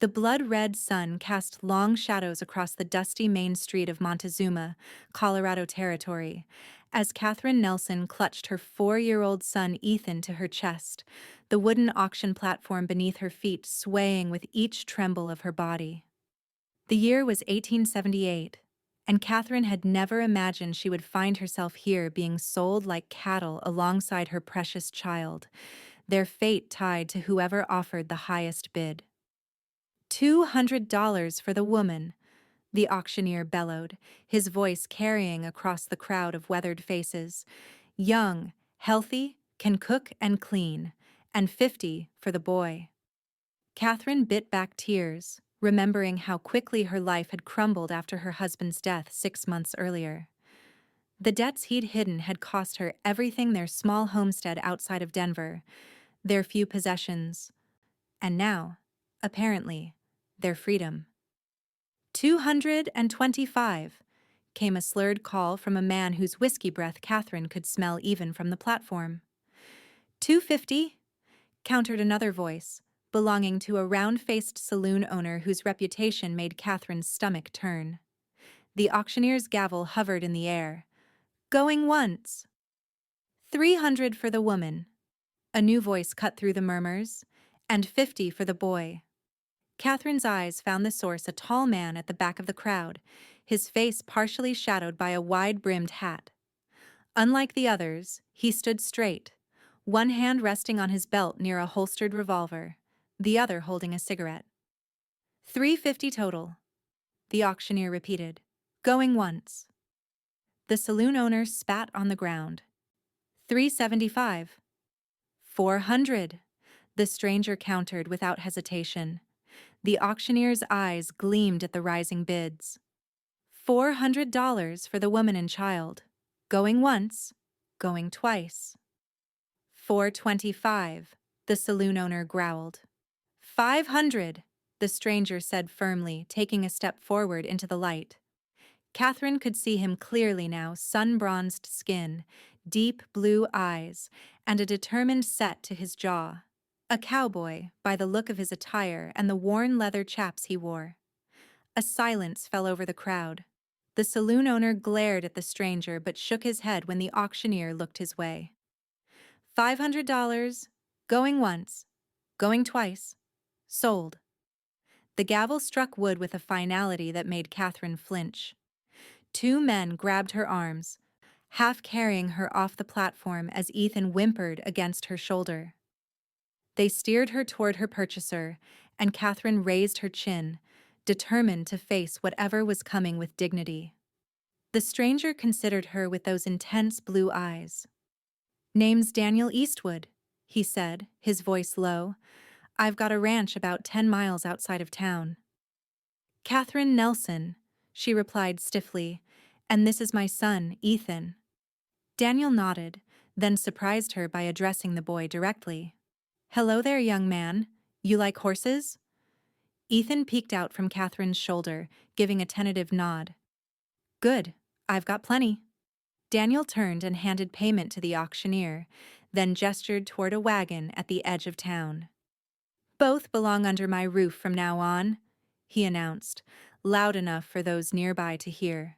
The blood-red sun cast long shadows across the dusty main street of Montezuma, Colorado Territory, as Catherine Nelson clutched her 4-year-old son Ethan to her chest, the wooden auction platform beneath her feet swaying with each tremble of her body. The year was 1878, and Catherine had never imagined she would find herself here being sold like cattle alongside her precious child, their fate tied to whoever offered the highest bid. $200 for the woman, the auctioneer bellowed, his voice carrying across the crowd of weathered faces. Young, healthy, can cook and clean, and 50 for the boy. Catherine bit back tears, remembering how quickly her life had crumbled after her husband's death 6 months earlier. The debts he'd hidden had cost her everything: their small homestead outside of Denver, their few possessions, and now, apparently, their freedom. 225, came a slurred call from a man whose whiskey breath Catherine could smell even from the platform. 250, countered another voice, belonging to a round-faced saloon owner whose reputation made Catherine's stomach turn. The auctioneer's gavel hovered in the air. Going once. 300 for the woman. A new voice cut through the murmurs. And 50 for the boy. Catherine's eyes found the source: a tall man at the back of the crowd, his face partially shadowed by a wide-brimmed hat. Unlike the others, he stood straight, one hand resting on his belt near a holstered revolver, the other holding a cigarette. 350 total, the auctioneer repeated. Going once. The saloon owner spat on the ground. 375. 400, the stranger countered without hesitation. The auctioneer's eyes gleamed at the rising bids. $400 for the woman and child. Going once, going twice. 425, the saloon owner growled. 500, the stranger said firmly, taking a step forward into the light. Catherine could see him clearly now: sun-bronzed skin, deep blue eyes, and a determined set to his jaw. A cowboy, by the look of his attire and the worn leather chaps he wore. A silence fell over the crowd. The saloon owner glared at the stranger but shook his head when the auctioneer looked his way. $500, going once, going twice, sold. The gavel struck wood with a finality that made Catherine flinch. 2 men grabbed her arms, half carrying her off the platform as Ethan whimpered against her shoulder. They steered her toward her purchaser, and Catherine raised her chin, determined to face whatever was coming with dignity. The stranger considered her with those intense blue eyes. "Name's Daniel Eastwood," he said, his voice low. "I've got a ranch about 10 miles outside of town." "Catherine Nelson," she replied stiffly, "and this is my son, Ethan." Daniel nodded, then surprised her by addressing the boy directly. "Hello there, young man. You like horses?" Ethan peeked out from Catherine's shoulder, giving a tentative nod. "Good, I've got plenty." Daniel turned and handed payment to the auctioneer, then gestured toward a wagon at the edge of town. "Both belong under my roof from now on," he announced, loud enough for those nearby to hear.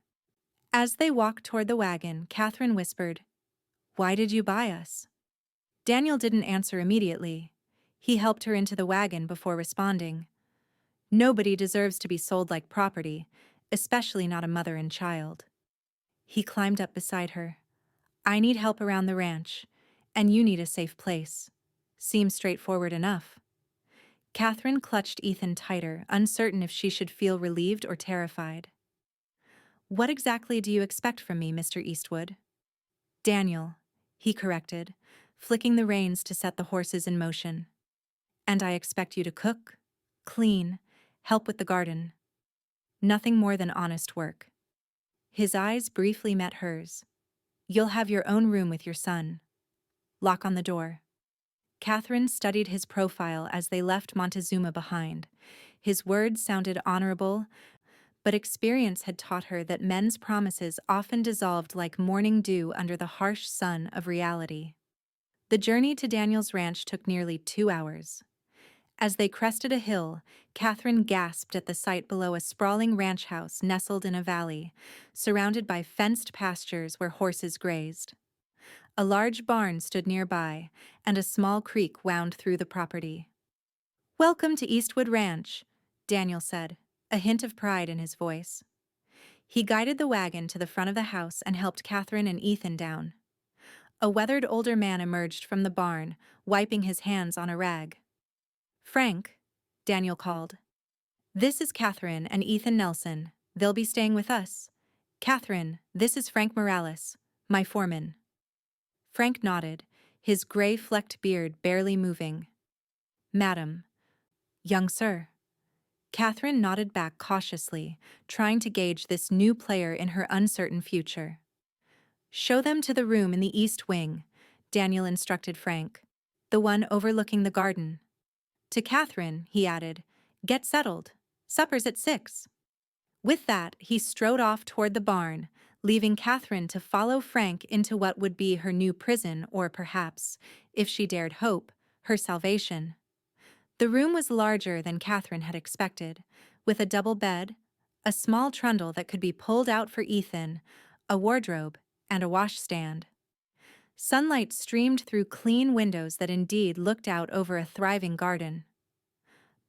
As they walked toward the wagon, Catherine whispered, "Why did you buy us?" Daniel didn't answer immediately. He helped her into the wagon before responding. "Nobody deserves to be sold like property, especially not a mother and child." He climbed up beside her. "I need help around the ranch, and you need a safe place. Seems straightforward enough." Catherine clutched Ethan tighter, uncertain if she should feel relieved or terrified. "What exactly do you expect from me, Mr. Eastwood?" "Daniel," he corrected, flicking the reins to set the horses in motion. "And I expect you to cook, clean, help with the garden. Nothing more than honest work." His eyes briefly met hers. "You'll have your own room with your son. Lock on the door." Catherine studied his profile as they left Montezuma behind. His words sounded honorable, but experience had taught her that men's promises often dissolved like morning dew under the harsh sun of reality. The journey to Daniel's ranch took nearly 2 hours. As they crested a hill, Catherine gasped at the sight below a sprawling ranch house nestled in a valley, surrounded by fenced pastures where horses grazed. A large barn stood nearby, and a small creek wound through the property. "Welcome to Eastwood Ranch," Daniel said, a hint of pride in his voice. He guided the wagon to the front of the house and helped Catherine and Ethan down. A weathered older man emerged from the barn, wiping his hands on a rag. "Frank," Daniel called. "This is Catherine and Ethan Nelson. They'll be staying with us. Catherine, this is Frank Morales, my foreman." Frank nodded, his gray-flecked beard barely moving. "Madam." "Young sir." Catherine nodded back cautiously, trying to gauge this new player in her uncertain future. "Show them to the room in the east wing," Daniel instructed Frank, "the one overlooking the garden." To Catherine, he added, "Get settled. Supper's at 6. With that, he strode off toward the barn, leaving Catherine to follow Frank into what would be her new prison or perhaps, if she dared hope, her salvation. The room was larger than Catherine had expected, with a double bed, a small trundle that could be pulled out for Ethan, a wardrobe, and a washstand. Sunlight streamed through clean windows that indeed looked out over a thriving garden.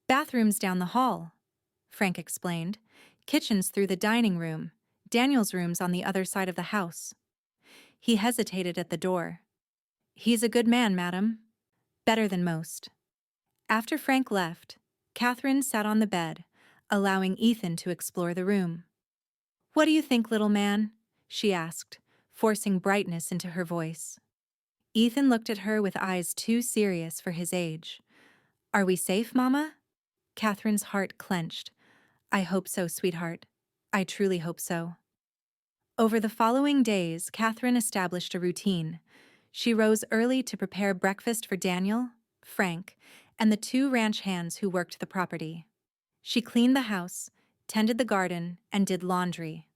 "Bathrooms down the hall," Frank explained. "Kitchens through the dining room, Daniel's room's on the other side of the house." He hesitated at the door. "He's a good man, madam." "Better than most." After Frank left, Catherine sat on the bed, allowing Ethan to explore the room. "What do you think, little man?" she asked, forcing brightness into her voice. Ethan looked at her with eyes too serious for his age. "Are we safe, Mama?" Catherine's heart clenched. "I hope so, sweetheart. I truly hope so." Over the following days, Catherine established a routine. She rose early to prepare breakfast for Daniel, Frank, and the 2 ranch hands who worked the property. She cleaned the house, tended the garden, and did laundry.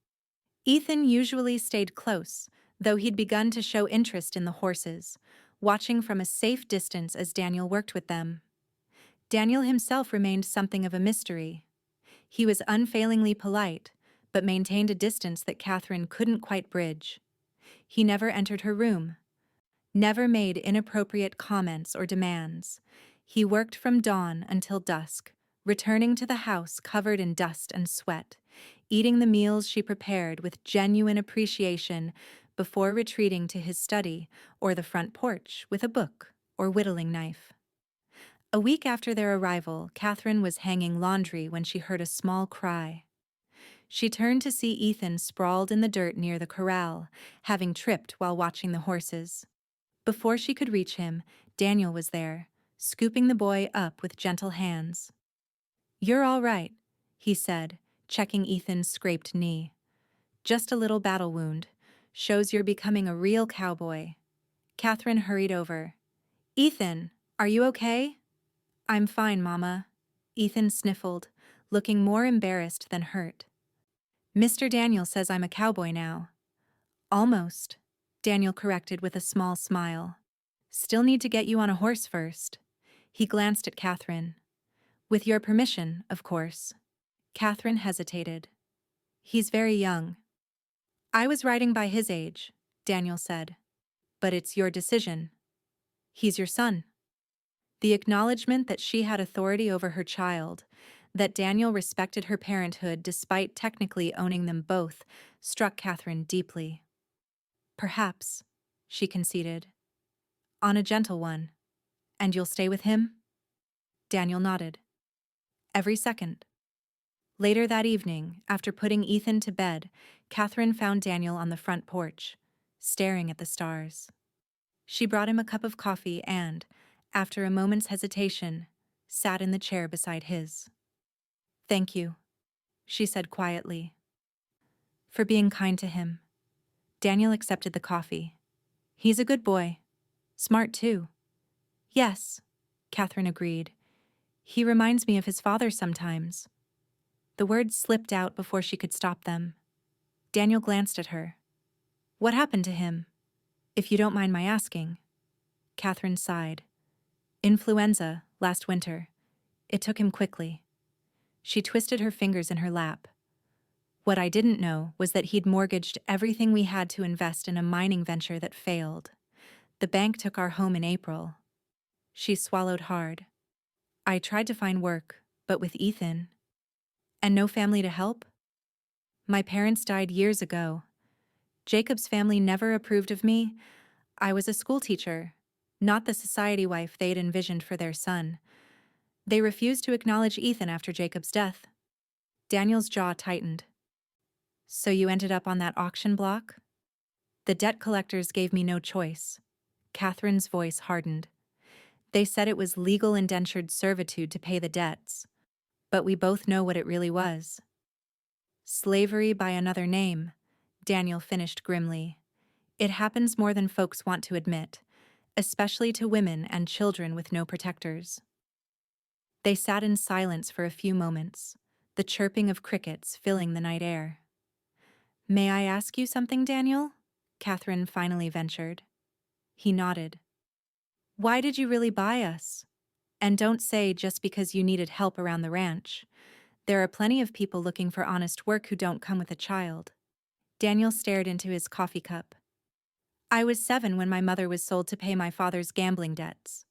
Ethan usually stayed close, though he'd begun to show interest in the horses, watching from a safe distance as Daniel worked with them. Daniel himself remained something of a mystery. He was unfailingly polite, but maintained a distance that Catherine couldn't quite bridge. He never entered her room, never made inappropriate comments or demands. He worked from dawn until dusk, returning to the house covered in dust and sweat, eating the meals she prepared with genuine appreciation before retreating to his study or the front porch with a book or whittling knife. A week after their arrival, Catherine was hanging laundry when she heard a small cry. She turned to see Ethan sprawled in the dirt near the corral, having tripped while watching the horses. Before she could reach him, Daniel was there, scooping the boy up with gentle hands. "You're all right," he said, checking Ethan's scraped knee. "Just a little battle wound. Shows you're becoming a real cowboy." Catherine hurried over. "Ethan, are you okay?" "I'm fine, Mama." Ethan sniffled, looking more embarrassed than hurt. "Mr. Daniel says I'm a cowboy now." "Almost," Daniel corrected with a small smile. "Still need to get you on a horse first." He glanced at Catherine. "With your permission, of course." Catherine hesitated. "He's very young." "I was riding by his age," Daniel said. "But it's your decision. He's your son." The acknowledgement that she had authority over her child, that Daniel respected her parenthood despite technically owning them both, struck Catherine deeply. "Perhaps," she conceded. "On a gentle one. And you'll stay with him?" Daniel nodded. "Every second." Later that evening, after putting Ethan to bed, Catherine found Daniel on the front porch, staring at the stars. She brought him a cup of coffee and, after a moment's hesitation, sat in the chair beside his. "Thank you," she said quietly. "For being kind to him." Daniel accepted the coffee. "He's a good boy. Smart, too." "Yes," Catherine agreed. "He reminds me of his father sometimes." The words slipped out before she could stop them. Daniel glanced at her. "What happened to him? If you don't mind my asking." Catherine sighed. "Influenza, last winter. It took him quickly. She twisted her fingers in her lap. What I didn't know was that he'd mortgaged everything we had to invest in a mining venture that failed. The bank took our home in April. She swallowed hard. I tried to find work, but with Ethan. And no family to help? My parents died years ago. Jacob's family never approved of me. I was a schoolteacher, not the society wife they'd envisioned for their son. They refused to acknowledge Ethan after Jacob's death. Daniel's jaw tightened. So you ended up on that auction block? The debt collectors gave me no choice. Catherine's voice hardened. They said it was legal indentured servitude to pay the debts, but we both know what it really was. Slavery by another name, Daniel finished grimly. It happens more than folks want to admit, especially to women and children with no protectors. They sat in silence for a few moments, the chirping of crickets filling the night air. May I ask you something, Daniel? Catherine finally ventured. He nodded. Why did you really buy us? And don't say just because you needed help around the ranch. There are plenty of people looking for honest work who don't come with a child. Daniel stared into his coffee cup. I was 7 when my mother was sold to pay my father's gambling debts.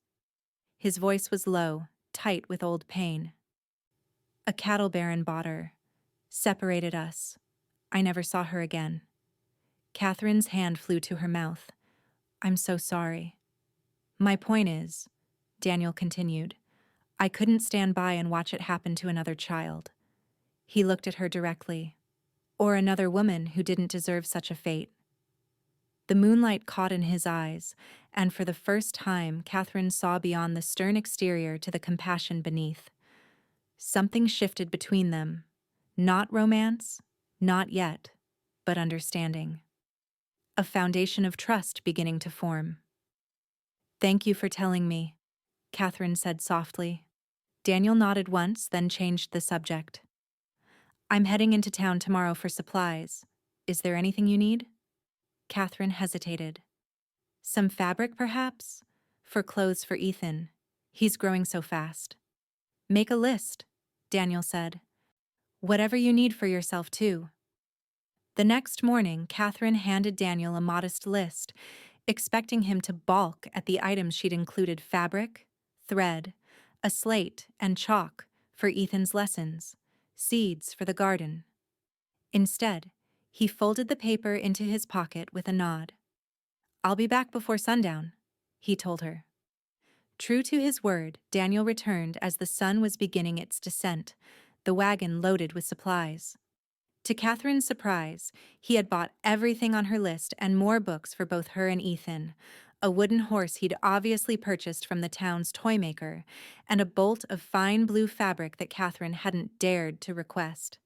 His voice was low, tight with old pain. A cattle baron bought her, separated us. I never saw her again. Catherine's hand flew to her mouth. I'm so sorry. My point is, Daniel continued, I couldn't stand by and watch it happen to another child. He looked at her directly. Or another woman who didn't deserve such a fate. The moonlight caught in his eyes, and for the first time, Catherine saw beyond the stern exterior to the compassion beneath. Something shifted between them. Not romance, not yet, but understanding. A foundation of trust beginning to form. Thank you for telling me, Catherine said softly. Daniel nodded once, then changed the subject. I'm heading into town tomorrow for supplies. Is there anything you need? Catherine hesitated. Some fabric, perhaps? For clothes for Ethan. He's growing so fast. Make a list, Daniel said. Whatever you need for yourself, too. The next morning, Catherine handed Daniel a modest list, expecting him to balk at the items she'd included: fabric, thread, a slate, and chalk for Ethan's lessons, seeds for the garden. Instead, he folded the paper into his pocket with a nod. I'll be back before sundown, he told her. True to his word, Daniel returned as the sun was beginning its descent, the wagon loaded with supplies. To Catherine's surprise, he had bought everything on her list and more books for both her and Ethan, a wooden horse he'd obviously purchased from the town's toy maker, and a bolt of fine blue fabric that Catherine hadn't dared to request.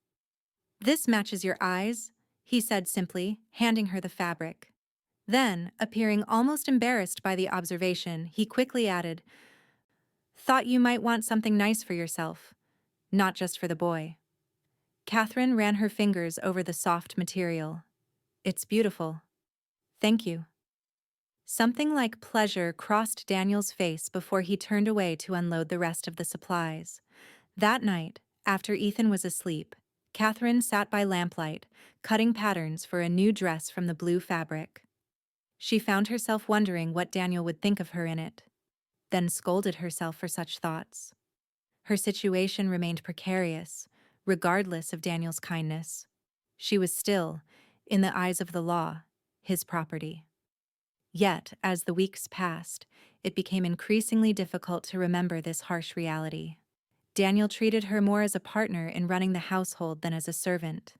This matches your eyes, he said simply, handing her the fabric. Then, appearing almost embarrassed by the observation, he quickly added, Thought you might want something nice for yourself, not just for the boy. Catherine ran her fingers over the soft material. It's beautiful. Thank you. Something like pleasure crossed Daniel's face before he turned away to unload the rest of the supplies. That night, after Ethan was asleep, Catherine sat by lamplight, cutting patterns for a new dress from the blue fabric. She found herself wondering what Daniel would think of her in it, then scolded herself for such thoughts. Her situation remained precarious, regardless of Daniel's kindness. She was still, in the eyes of the law, his property. Yet, as the weeks passed, it became increasingly difficult to remember this harsh reality. Daniel treated her more as a partner in running the household than as a servant.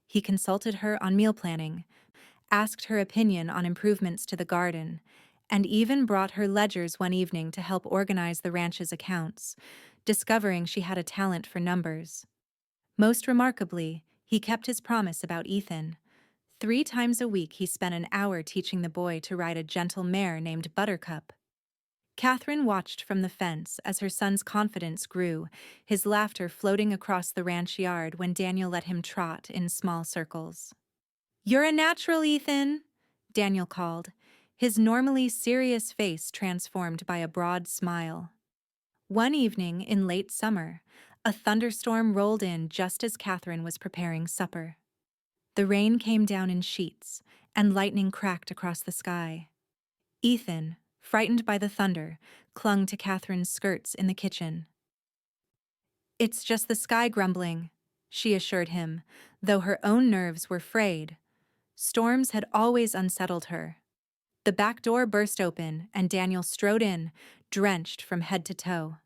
He consulted her on meal planning, asked her opinion on improvements to the garden, and even brought her ledgers one evening to help organize the ranch's accounts, discovering she had a talent for numbers. Most remarkably, he kept his promise about Ethan. 3 times a week he spent an hour teaching the boy to ride a gentle mare named Buttercup. Catherine watched from the fence as her son's confidence grew, his laughter floating across the ranch yard when Daniel let him trot in small circles. You're a natural, Ethan, Daniel called, his normally serious face transformed by a broad smile. One evening in late summer, a thunderstorm rolled in just as Catherine was preparing supper. The rain came down in sheets, and lightning cracked across the sky. Ethan, frightened by the thunder, clung to Catherine's skirts in the kitchen. "It's just the sky grumbling," she assured him, though her own nerves were frayed. Storms had always unsettled her. The back door burst open, and Daniel strode in, drenched from head to toe.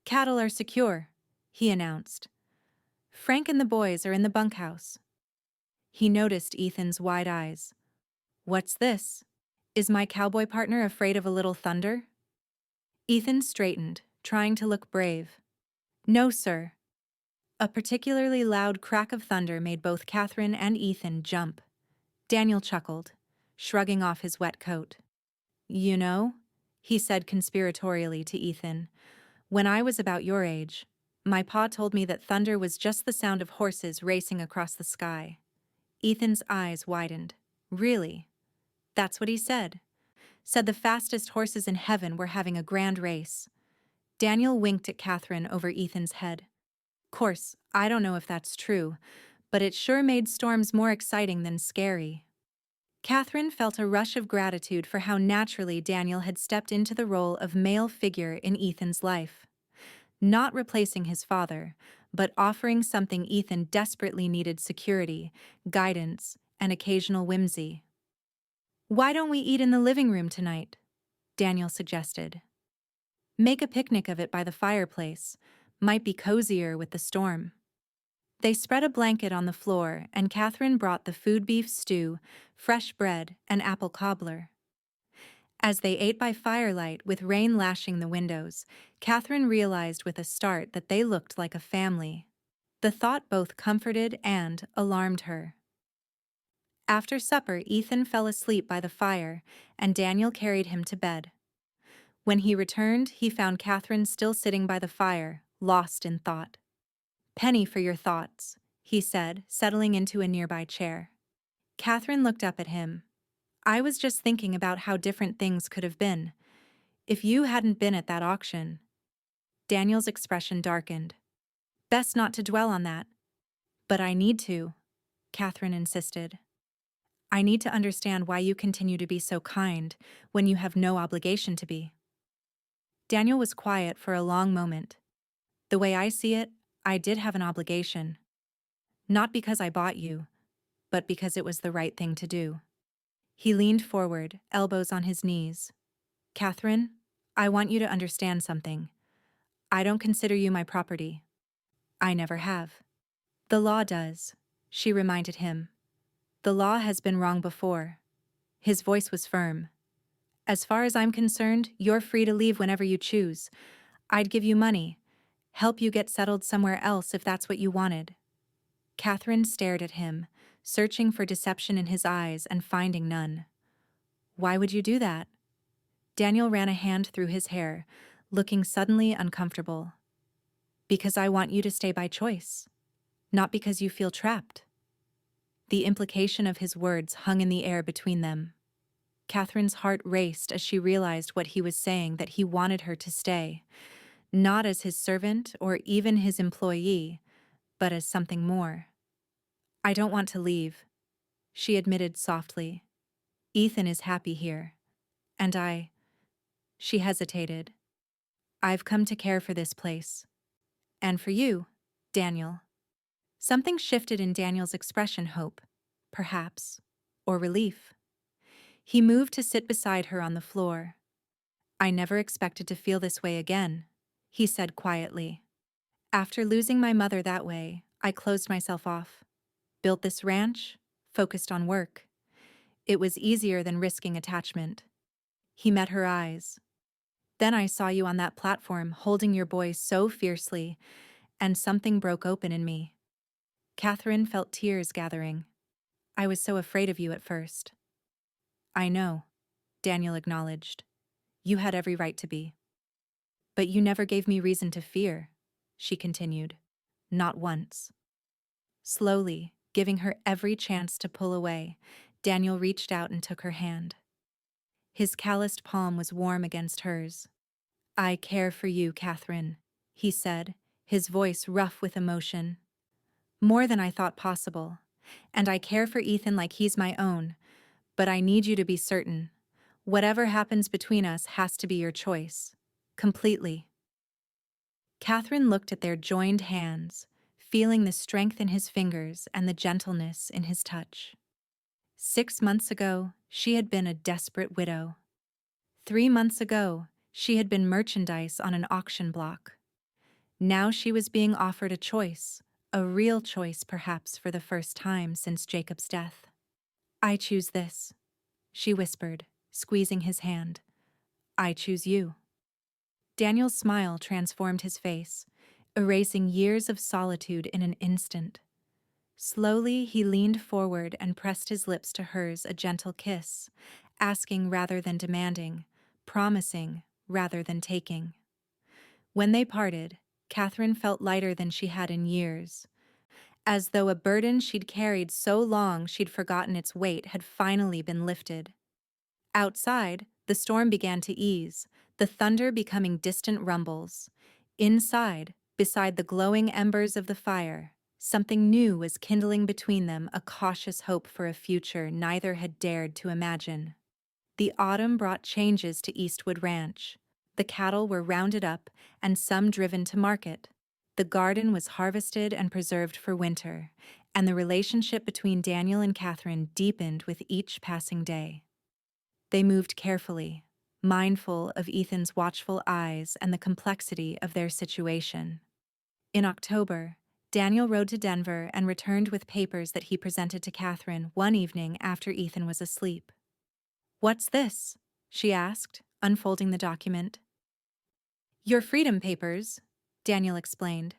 "Cattle are secure," he announced. "Frank and the boys are in the bunkhouse." He noticed Ethan's wide eyes. "What's this? Is my cowboy partner afraid of a little thunder?" Ethan straightened, trying to look brave. "No, sir." A particularly loud crack of thunder made both Catherine and Ethan jump. Daniel chuckled, shrugging off his wet coat. "You know," he said conspiratorially to Ethan, "when I was about your age, my pa told me that thunder was just the sound of horses racing across the sky." Ethan's eyes widened. "Really? That's what he said. Said the fastest horses in heaven were having a grand race." Daniel winked at Catherine over Ethan's head. "Course, I don't know if that's true, but it sure made storms more exciting than scary." Catherine felt a rush of gratitude for how naturally Daniel had stepped into the role of male figure in Ethan's life. Not replacing his father, but offering something Ethan desperately needed: security, guidance, and occasional whimsy. "Why don't we eat in the living room tonight?" Daniel suggested. "Make a picnic of it by the fireplace. Might be cozier with the storm." They spread a blanket on the floor, and Catherine brought the food beef stew, fresh bread, and apple cobbler. As they ate by firelight with rain lashing the windows, Catherine realized with a start that they looked like a family. The thought both comforted and alarmed her. After supper, Ethan fell asleep by the fire, and Daniel carried him to bed. When he returned, he found Catherine still sitting by the fire, lost in thought. "Penny for your thoughts," he said, settling into a nearby chair. Catherine looked up at him. "I was just thinking about how different things could have been if you hadn't been at that auction." Daniel's expression darkened. "Best not to dwell on that." "But I need to," Catherine insisted. "I need to understand why you continue to be so kind when you have no obligation to be." Daniel was quiet for a long moment. "The way I see it, I did have an obligation. Not because I bought you, but because it was the right thing to do." He leaned forward, elbows on his knees. "Catherine, I want you to understand something. I don't consider you my property. I never have." "The law does," she reminded him. "The law has been wrong before." His voice was firm. "As far as I'm concerned, you're free to leave whenever you choose. I'd give you money, help you get settled somewhere else if that's what you wanted." Catherine stared at him, searching for deception in his eyes and finding none. "Why would you do that?" Daniel ran a hand through his hair, looking suddenly uncomfortable. "Because I want you to stay by choice, not because you feel trapped." The implication of his words hung in the air between them. Catherine's heart raced as she realized what he was saying, that he wanted her to stay, not as his servant or even his employee, but as something more. "I don't want to leave," she admitted softly. "Ethan is happy here. And she hesitated. "I've come to care for this place. And for you, Daniel." Something shifted in Daniel's expression: hope, perhaps, or relief. He moved to sit beside her on the floor. "I never expected to feel this way again," he said quietly. "After losing my mother that way, I closed myself off. Built this ranch, focused on work. It was easier than risking attachment." He met her eyes. "Then I saw you on that platform holding your boy so fiercely, and something broke open in me." Catherine felt tears gathering. "I was so afraid of you at first." "I know," Daniel acknowledged. "You had every right to be." "But you never gave me reason to fear," she continued. "Not once." Slowly, giving her every chance to pull away, Daniel reached out and took her hand. His calloused palm was warm against hers. I care for you, Catherine, he said, his voice rough with emotion. More than I thought possible. And I care for Ethan like he's my own, but I need you to be certain. Whatever happens between us has to be your choice. Completely. Catherine looked at their joined hands, feeling the strength in his fingers and the gentleness in his touch. 6 months ago, she had been a desperate widow. 3 months ago, she had been merchandise on an auction block. Now she was being offered a choice, a real choice perhaps for the first time since Jacob's death. I choose this, she whispered, squeezing his hand. I choose you. Daniel's smile transformed his face, erasing years of solitude in an instant. Slowly, he leaned forward and pressed his lips to hers, a gentle kiss, asking rather than demanding, promising rather than taking. When they parted, Catherine felt lighter than she had in years, as though a burden she'd carried so long she'd forgotten its weight had finally been lifted. Outside, the storm began to ease, the thunder becoming distant rumbles. Inside, beside the glowing embers of the fire, something new was kindling between them, a cautious hope for a future neither had dared to imagine. The autumn brought changes to Eastwood Ranch. The cattle were rounded up and some driven to market. The garden was harvested and preserved for winter, and the relationship between Daniel and Catherine deepened with each passing day. They moved carefully, mindful of Ethan's watchful eyes and the complexity of their situation. In October, Daniel rode to Denver and returned with papers that he presented to Catherine one evening after Ethan was asleep. "What's this?" she asked, unfolding the document. "Your freedom papers," Daniel explained,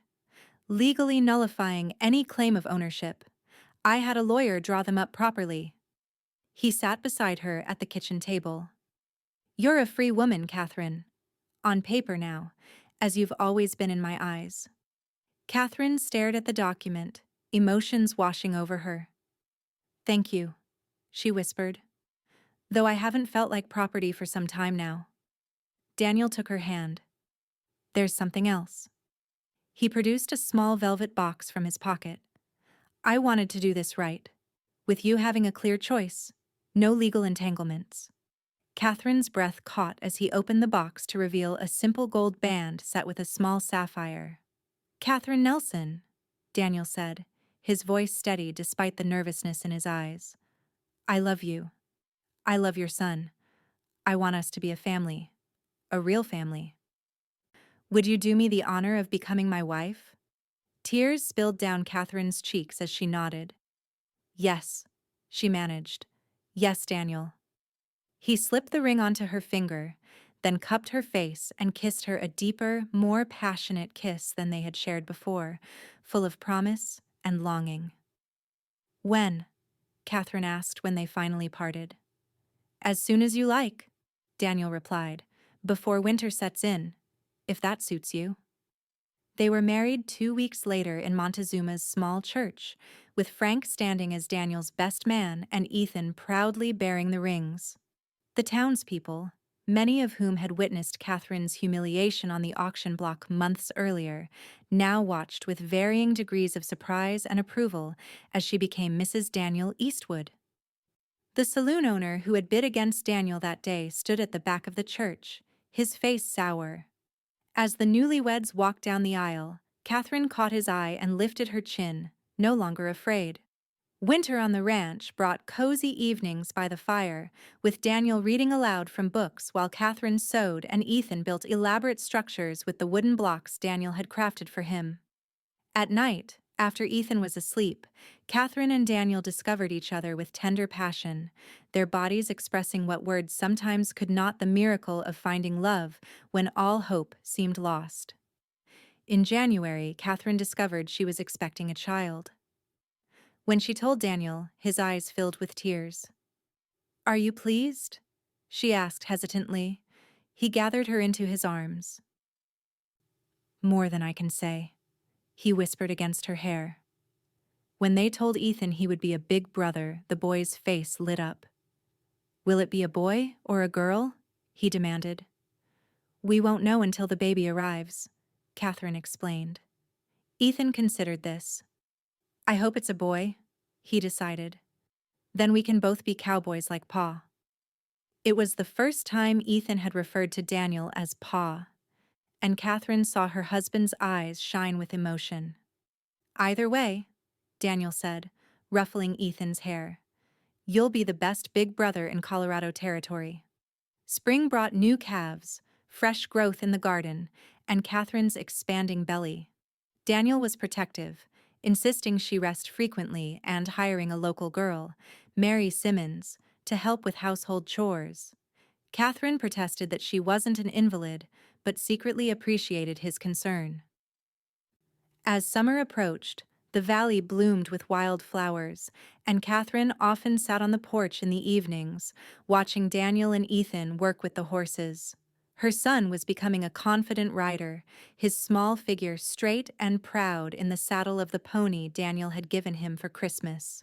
"legally nullifying any claim of ownership. I had a lawyer draw them up properly." He sat beside her at the kitchen table. "You're a free woman, Catherine. On paper now, as you've always been in my eyes." Catherine stared at the document, emotions washing over her. "Thank you," she whispered, "though I haven't felt like property for some time now." Daniel took her hand. "There's something else." He produced a small velvet box from his pocket. "I wanted to do this right, with you having a clear choice, no legal entanglements." Catherine's breath caught as he opened the box to reveal a simple gold band set with a small sapphire. "Catherine Nelson," Daniel said, his voice steady despite the nervousness in his eyes. "I love you. I love your son. I want us to be a family. A real family. Would you do me the honor of becoming my wife?" Tears spilled down Catherine's cheeks as she nodded. "Yes," she managed. "Yes, Daniel." He slipped the ring onto her finger, then cupped her face and kissed her a deeper, more passionate kiss than they had shared before, full of promise and longing. "When?" Catherine asked when they finally parted. "As soon as you like," Daniel replied, "before winter sets in, if that suits you." They were married 2 weeks later in Montezuma's small church, with Frank standing as Daniel's best man and Ethan proudly bearing the rings. The townspeople, many of whom had witnessed Catherine's humiliation on the auction block months earlier, now watched with varying degrees of surprise and approval as she became Mrs. Daniel Eastwood. The saloon owner who had bid against Daniel that day stood at the back of the church, his face sour. As the newlyweds walked down the aisle, Catherine caught his eye and lifted her chin, no longer afraid. Winter on the ranch brought cozy evenings by the fire, with Daniel reading aloud from books while Catherine sewed and Ethan built elaborate structures with the wooden blocks Daniel had crafted for him. At night, after Ethan was asleep, Catherine and Daniel discovered each other with tender passion, their bodies expressing what words sometimes could not, the miracle of finding love when all hope seemed lost. In January, Catherine discovered she was expecting a child. When she told Daniel, his eyes filled with tears. "Are you pleased?" she asked hesitantly. He gathered her into his arms. "More than I can say," he whispered against her hair. When they told Ethan he would be a big brother, the boy's face lit up. "Will it be a boy or a girl?" he demanded. We won't know until the baby arrives, Catherine explained. Ethan considered this. I hope it's a boy, he decided. Then we can both be cowboys like Pa. It was the first time Ethan had referred to Daniel as Pa, and Catherine saw her husband's eyes shine with emotion. Either way, Daniel said, ruffling Ethan's hair, you'll be the best big brother in Colorado Territory. Spring brought new calves, fresh growth in the garden, and Catherine's expanding belly. Daniel was protective, insisting she rest frequently and hiring a local girl, Mary Simmons, to help with household chores. Catherine protested that she wasn't an invalid, but secretly appreciated his concern. As summer approached, the valley bloomed with wild flowers, and Catherine often sat on the porch in the evenings, watching Daniel and Ethan work with the horses. Her son was becoming a confident rider, his small figure straight and proud in the saddle of the pony Daniel had given him for Christmas.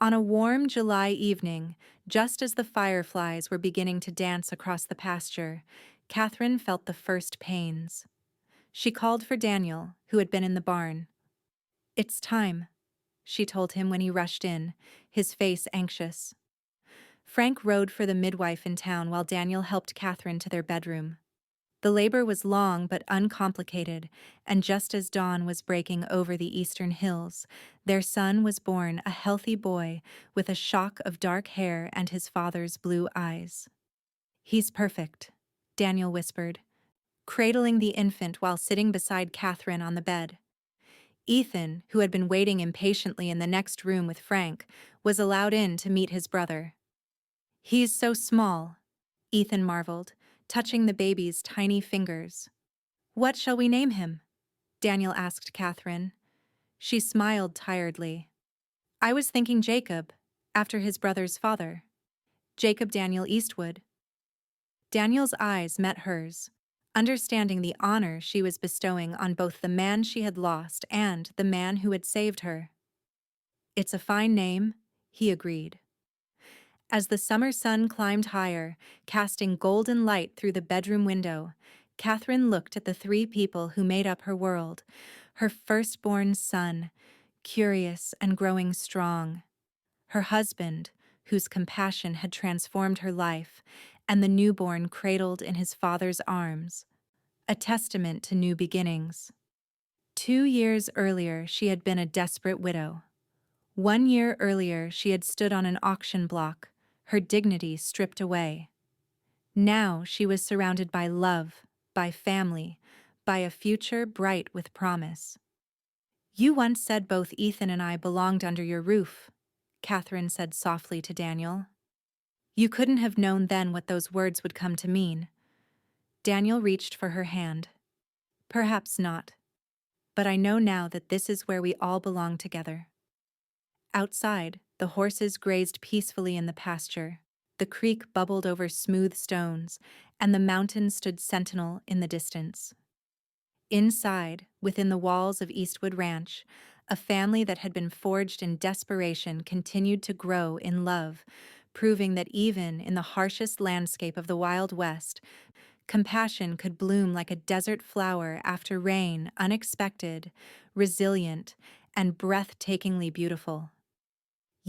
On a warm July evening, just as the fireflies were beginning to dance across the pasture, Catherine felt the first pains. She called for Daniel, who had been in the barn. It's time, she told him when he rushed in, his face anxious. Frank rode for the midwife in town while Daniel helped Catherine to their bedroom. The labor was long but uncomplicated, and just as dawn was breaking over the eastern hills, their son was born a healthy boy with a shock of dark hair and his father's blue eyes. He's perfect, Daniel whispered, cradling the infant while sitting beside Catherine on the bed. Ethan, who had been waiting impatiently in the next room with Frank, was allowed in to meet his brother. He's so small, Ethan marveled, touching the baby's tiny fingers. What shall we name him? Daniel asked Catherine. She smiled tiredly. I was thinking Jacob, after his brother's father. Jacob Daniel Eastwood. Daniel's eyes met hers, understanding the honor she was bestowing on both the man she had lost and the man who had saved her. It's a fine name, he agreed. As the summer sun climbed higher, casting golden light through the bedroom window, Catherine looked at the three people who made up her world, her firstborn son, curious and growing strong, her husband, whose compassion had transformed her life, and the newborn cradled in his father's arms, a testament to new beginnings. 2 years earlier, she had been a desperate widow. 1 year earlier, she had stood on an auction block, her dignity stripped away. Now she was surrounded by love, by family, by a future bright with promise. You once said both Ethan and I belonged under your roof, Catherine said softly to Daniel. You couldn't have known then what those words would come to mean. Daniel reached for her hand. Perhaps not. But I know now that this is where we all belong together. Outside, the horses grazed peacefully in the pasture, the creek bubbled over smooth stones, and the mountain stood sentinel in the distance. Inside, within the walls of Eastwood Ranch, a family that had been forged in desperation continued to grow in love, proving that even in the harshest landscape of the Wild West, compassion could bloom like a desert flower after rain, unexpected, resilient, and breathtakingly beautiful.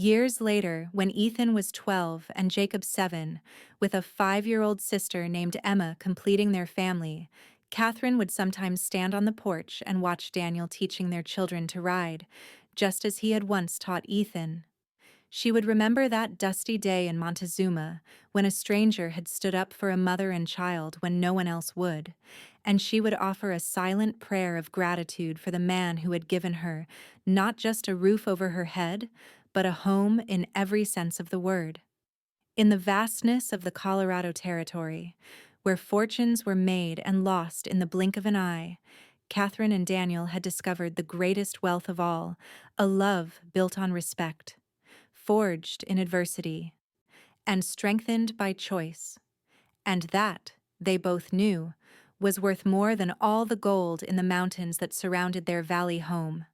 Years later, when Ethan was 12 and Jacob 7, with a 5-year-old sister named Emma completing their family, Catherine would sometimes stand on the porch and watch Daniel teaching their children to ride, just as he had once taught Ethan. She would remember that dusty day in Montezuma, when a stranger had stood up for a mother and child when no one else would, and she would offer a silent prayer of gratitude for the man who had given her not just a roof over her head, but a home in every sense of the word. In the vastness of the Colorado Territory, where fortunes were made and lost in the blink of an eye, Catherine and Daniel had discovered the greatest wealth of all, a love built on respect, forged in adversity, and strengthened by choice. And that, they both knew, was worth more than all the gold in the mountains that surrounded their valley home.